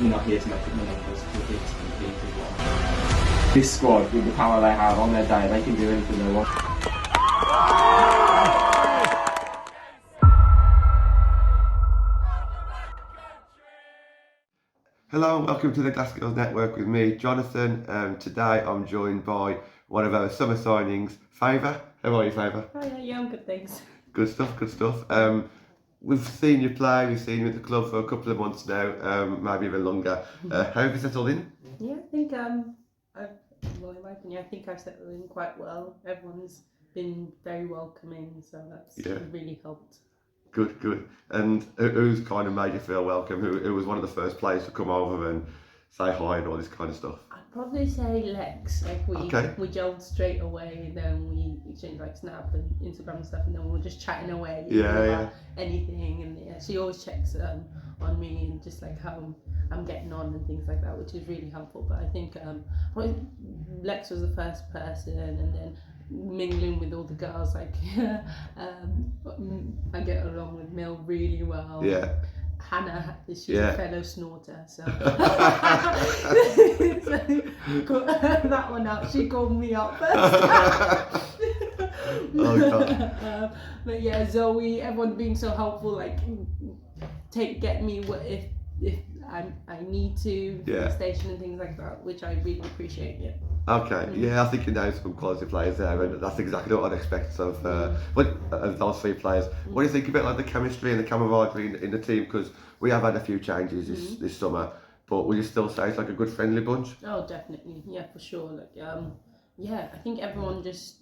we're not here to make up the numbers, we're here to compete as well. This squad, with the power they have on their day, they can do anything they want. Hello and welcome to the Glassgirls Network with me, Jonathan. Today I'm joined by one of our summer signings, Favour. How are you, Favour? Hi, yeah, I'm good, thanks. Good stuff, good stuff. We've seen you play, we've seen you at the club for a couple of months now, maybe even longer. How have you settled in? Yeah, I think, in my opinion, I think I've settled in quite well. Everyone's been very welcoming, so that's really helped. Good, good. And who's kind of made you feel welcome? Who was one of the first players to come over and say hi and all this kind of stuff? I'd probably say Lex. Like we gelled straight away, and then we exchanged like Snap and Instagram and stuff, and then we were just chatting away about anything. And she always checks on me and just like how I'm getting on and things like that, which is really helpful. But I think Lex was the first person, and then mingling with all the girls, like I get along with Mel really well. Yeah. Hannah, she's a fellow snorter, so that one out. She called me up first. Oh God. But yeah, Zoe, everyone being so helpful, like get me if I need to the station and things like that, which I really appreciate. Yeah. Okay, I think you know some quality players there, and that's exactly what I'd expect of those three players. What do you think about like the chemistry and the camaraderie in the team? Because we have had a few changes this summer, but would you still say it's like a good friendly bunch? Oh, definitely, yeah, for sure. Like, I think everyone just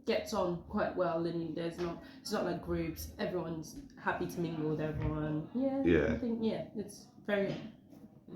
gets on quite well, and it's not like groups. Everyone's happy to mingle with everyone. I think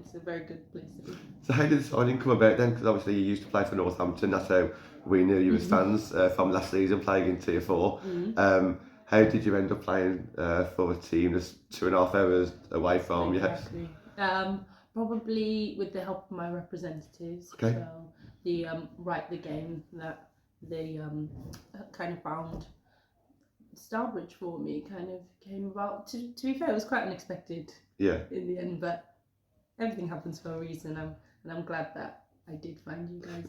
it's a very good place to be. So how did the signing come about then? Because obviously you used to play for Northampton. That's how we knew you as fans from last season, playing in Tier 4. How did you end up playing for a team that's 2.5 hours away from you? Exactly. Probably with the help of my representatives. Okay. So the Write the Game that they kind of found Stourbridge for me kind of came about. To be fair, it was quite unexpected. Yeah. In the end, but everything happens for a reason, and I'm glad that I did find you guys.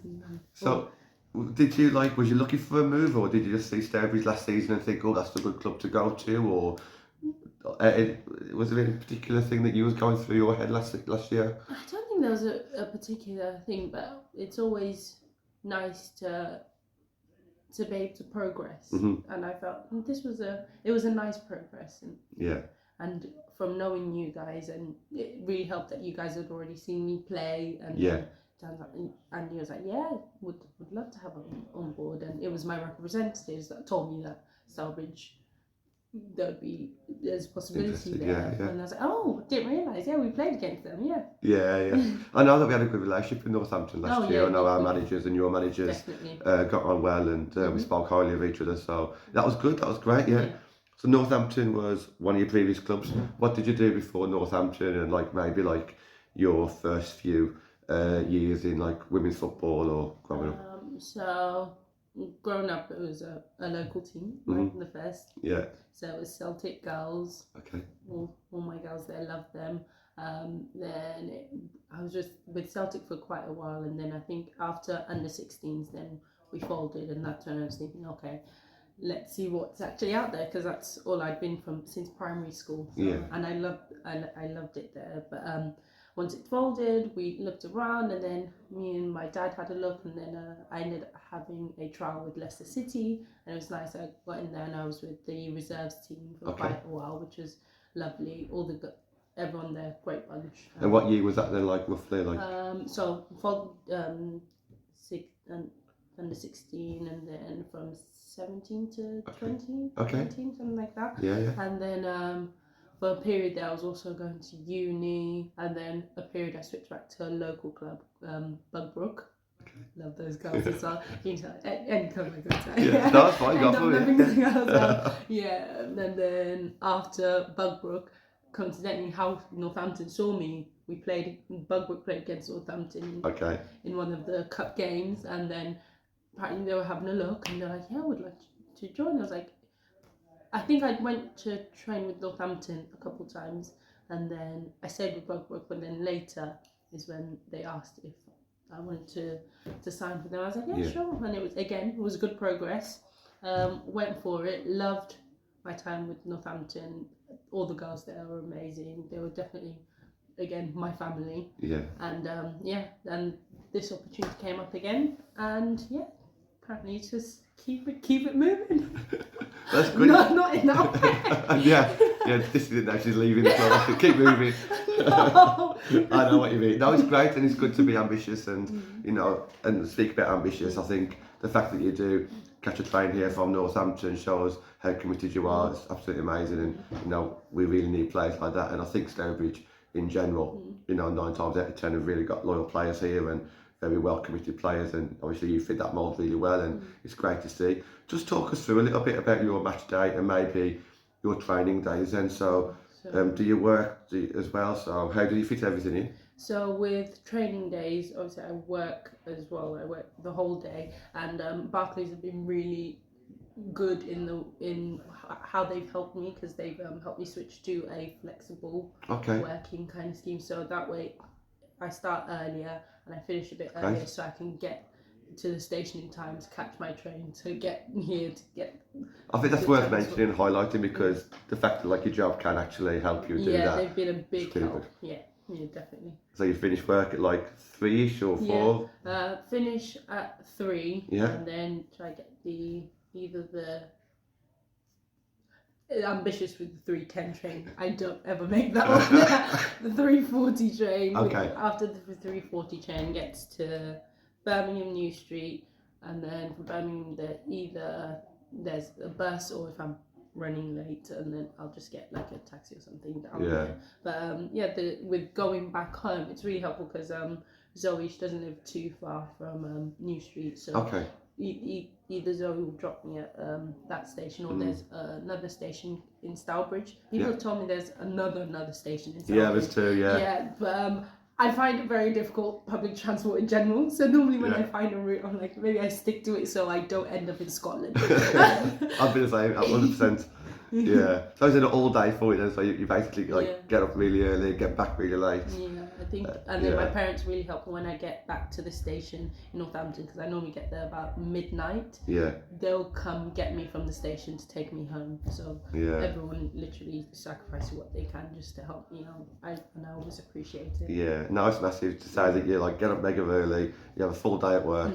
So, was you looking for a move, or did you just see Stourbridge last season and think, oh, that's a good club to go to, or was there any particular thing that you was going through your head last year? I don't think there was a particular thing, but it's always nice to be able to progress, and I felt it was a nice progress, and from knowing you guys, and it really helped that you guys had already seen me play, and and he was like, would love to have him on board, and it was my representatives that told me that Stourbridge there's a possibility there, and I was like, oh, didn't realise, we played against them, I know that we had a good relationship in Northampton last year. I know our managers and your managers got on well, and we spoke highly of each other, so that was good, that was great. So Northampton was one of your previous clubs. What did you do before Northampton, and maybe your first few years in women's football or growing up? So growing up, it was a local team, right, the first. Yeah. So it was Celtic girls. Okay. All my girls there loved them. Then I was just with Celtic for quite a while, and then I think after under 16s, then we folded, and that's when I was thinking, okay, let's see what's actually out there, because that's all I'd been from since primary school. So, and I loved it there. But once it folded, we looked around, and then me and my dad had a look, and then I ended up having a trial with Leicester City, and it was nice. I got in there, and I was with the reserves team for quite a while, which was lovely. Everyone there, great bunch. And what year was that then, roughly? So for under 16, and then from 17 to 20, 19, something like that. And then for a period there, I was also going to uni, and then a period I switched back to a local club, Bugbrook. Love those girls as well. You can tell any club I go to. That's fine. You got for and then after Bugbrook, coincidentally, how Northampton saw me, Bugbrook played against Northampton in one of the cup games, and then apparently they were having a look, and they're like, I would like to join. I was like, I think I went to train with Northampton a couple of times, and then I stayed with Brook, but then later is when they asked if I wanted to sign for them. I was like, yeah, sure, and it was good progress. Went for it, loved my time with Northampton. All the girls there were amazing. They were definitely, again, my family. Yeah. And and this opportunity came up again, and apparently it's just keep it moving. That's good. Not enough. yeah, this isn't actually leaving the club. Keep moving. No. I know what you mean. No, it's great, and it's good to be ambitious, and and speak about ambitious. I think the fact that you do catch a train here from Northampton shows how committed you are. It's absolutely amazing, and we really need players like that. And I think Stourbridge in general, 9 times out of 10 have really got loyal players here and very well committed players, and obviously you fit that mould really well, and it's great to see. Just talk us through a little bit about your match day and maybe your training days then. So do you work as well? So how do you fit everything in? So with training days, obviously I work as well. I work the whole day, and Barclays have been really good in how they've helped me, because they've helped me switch to a flexible working kind of scheme. So that way I start earlier and I finish a bit earlier, so I can get to the station in time to catch my train to get here to get. I think that's worth mentioning and highlighting, because the fact that your job can actually help you do that. Yeah, they've been a big help. Yeah, definitely. So you finish work at 3ish or 4? Yeah, finish at 3. Yeah. And then try to get either the ambitious with the 3:10 train. I don't ever make that one. The 3:40 train. Okay. After the 3:40 train gets to Birmingham New Street, and then from Birmingham there's a bus, or if I'm running late, and then I'll just get a taxi or something down there. But with going back home, it's really helpful because Zoe, she doesn't live too far from New Street, so either Zoe will drop me at that station, or there's another station in Stourbridge. People have told me there's another station in Stourbridge. Yeah, there's 2. Yeah, but I find it very difficult, public transport in general. So normally when I find a route, I'm like, maybe I stick to it so I don't end up in Scotland. I've been the same, 100%. Yeah. So it's an all day for you then, so you basically get up really early, get back really late. Yeah, I think, and then my parents really help when I get back to the station in Northampton, because I normally get there about midnight. Yeah. They'll come get me from the station to take me home. So everyone literally sacrifices what they can just to help me out. And I always appreciate it. Yeah, no, it's massive to say that you get up mega early, you have a full day at work,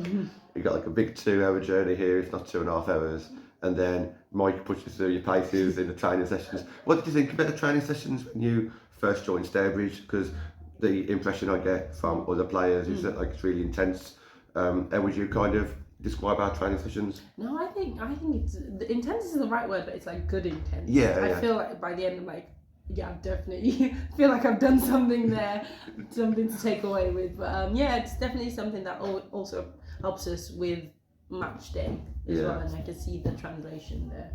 you got a big 2-hour journey here, if not 2.5 hours. And then Mike puts you through your paces in the training sessions. What did you think about the training sessions when you first joined Stourbridge? Because the impression I get from other players is that it's really intense. And would you kind of describe our training sessions? No, I think it's intense is the right word, but it's good intense. Yeah. I feel like by the end I'm I've definitely feel like I've done something there, something to take away with. But it's definitely something that also helps us with match day as well, and I can see the translation there,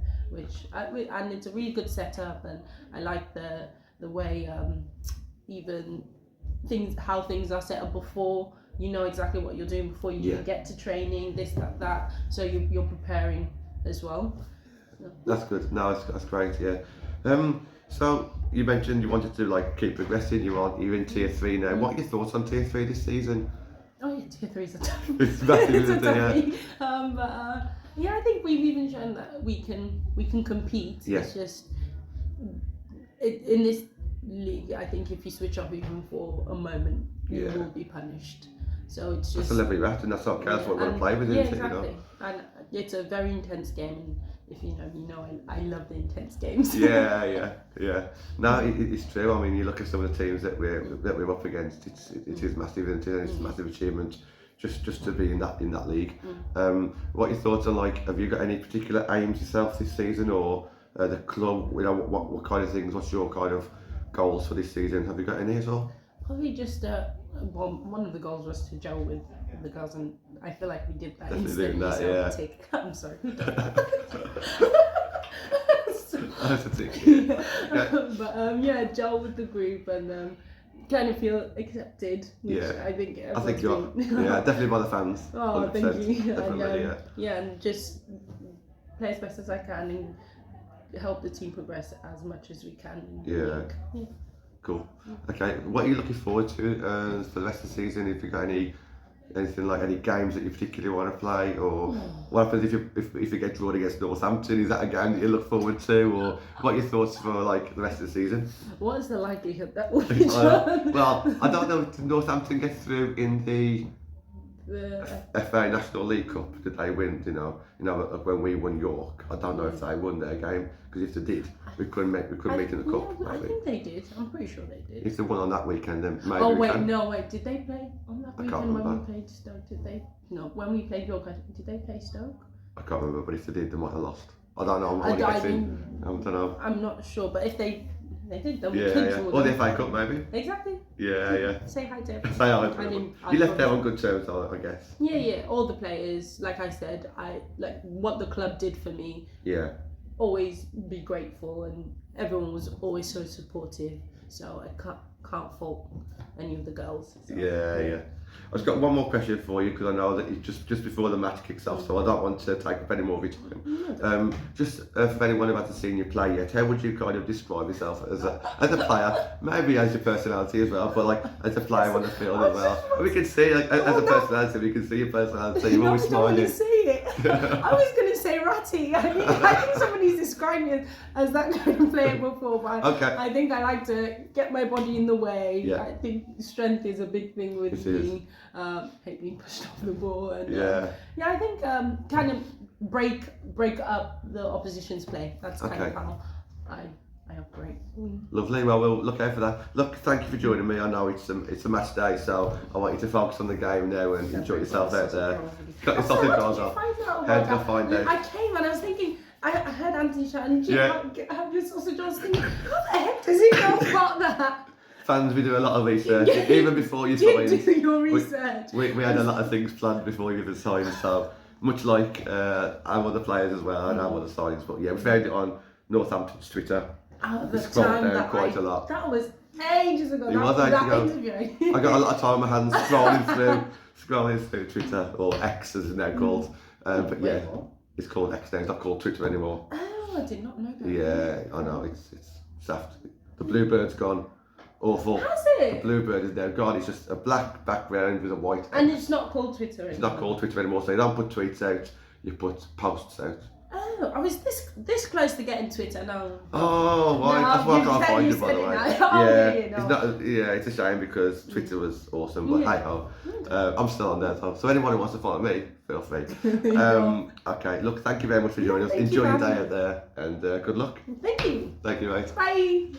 and it's a really good setup, and I like the way even how things are set up before. You know exactly what you're doing before you even get to training, this, that, so you're preparing as well. So. That's good. No, that's great. Yeah. So you mentioned you wanted to keep progressing. You're in Tier 3 now. What are your thoughts on Tier 3 this season? Oh yeah, Tier 3 is a tough. It's massive, it's a isn't it? But I think we've even shown that we can compete. Yeah. It's just in this league, I think if you switch off even for a moment, you will be punished. So it's just that's the level you're at, and that's okay. That's what we want to play with, isn't it? Exactly. And it's a very intense game, and if you know, I love the intense games. Yeah. No, it's true. I mean, you look at some of the teams that we're up against. It is massive, isn't it? And it's a massive achievement just to be in that league. What are your thoughts on have you got any particular aims yourself this season, or the club? What kind of things? What's your kind of goals for this season? Have you got any at all? Probably just one of the goals was to gel with the girls, and I feel like we did that instantly. I'm sorry. That's a tick. But gel with the group and kind of feel accepted. Which I think you're definitely by the fans. Oh, 100%. thank you. Definitely, and just play as best as I can and help the team progress as much as we can. Good. Cool. Okay, what are you looking forward to for the rest of the season? If you got anything like any games that you particularly want to play, or what happens if you get drawn against Northampton? Is that a game that you look forward to, or what are your thoughts for like the rest of the season? What is the likelihood that will be drawn? Well, I don't know. Did Northampton get through in the FA National League Cup? Did they win? You know, like when we won York. I don't know if they won their game, because if they did, we couldn't meet in the cup. I think they did. I'm pretty sure they did. If they won on that weekend, then maybe. Oh we wait, can. no wait. Did they play on that weekend when remember. we played Stoke? Did they? No, when we played York, did they play Stoke? I can't remember, but if they did, they might have lost. I don't know. I don't know. I'm not sure, but if they did, then we Yeah, could yeah. draw Or the them. FA Cup, maybe. Exactly. Yeah. Say hi to everyone. Say hi. I mean, You left there on good terms, I guess. Yeah. All the players, like I said, I like what the club did for me. Yeah. Always be grateful, and everyone was always so supportive. So I can't fault any of the girls. So. Yeah. I've just got one more question for you, because I know that it's just before the match kicks off, so I don't want to take up any more of your time. Just for anyone who hasn't seen you play yet, how would you kind of describe yourself as a player? Maybe as your personality as well, but like as a player on the field as well. We can see like as a personality, we can see your personality. You're always smiling. I don't want to say it. I was going to say ratty. I think somebody's described me as that kind of player before, but okay. I think I like to get my body in the way. Yeah. I think strength is a big thing with me. Hate being pushed off the ball, and I think kind of break up the opposition's play. That's kind of how I operate. Lovely. Well, we'll look out for that. Look, thank you for joining me. I know it's a match day, so I want you to focus on the game now and enjoy yourself out there. Cut your sausage rolls off. How did I find out? I came and I was thinking, I heard Anthony shouting, have your sausage rolls. I was thinking, how the heck does he know about that? Fans, we do a lot of research, even before you signed. Do your research. We had a lot of things planned before you even signed, so much like our other players as well and our other signs. But yeah, we found it on Northampton's Twitter. The we scrolled time down that quite a lot. That was ages ago. It was ages ago. Interview. I got a lot of time on my hands scrolling through Twitter, or X as it's now called. But yeah, it's called X now. It's not called Twitter anymore. Oh, I did not know that. Yeah, I know. It's saft. The bluebird's gone. Awful. Has it? The bluebird is now gone. It's just a black background with a white X. And it's not called Twitter anymore. It's not called Twitter anymore, so you don't put tweets out, you put posts out. Oh, I was this close to getting Twitter now. Oh, right. That's why I can't find you, by the way. Yeah, it's a shame because Twitter was awesome, but hey ho. I'm still on there, so anyone who wants to follow me, feel free. Okay, look, thank you very much for joining us. Enjoy your day out there, and good luck. Thank you. Thank you, mate. Bye.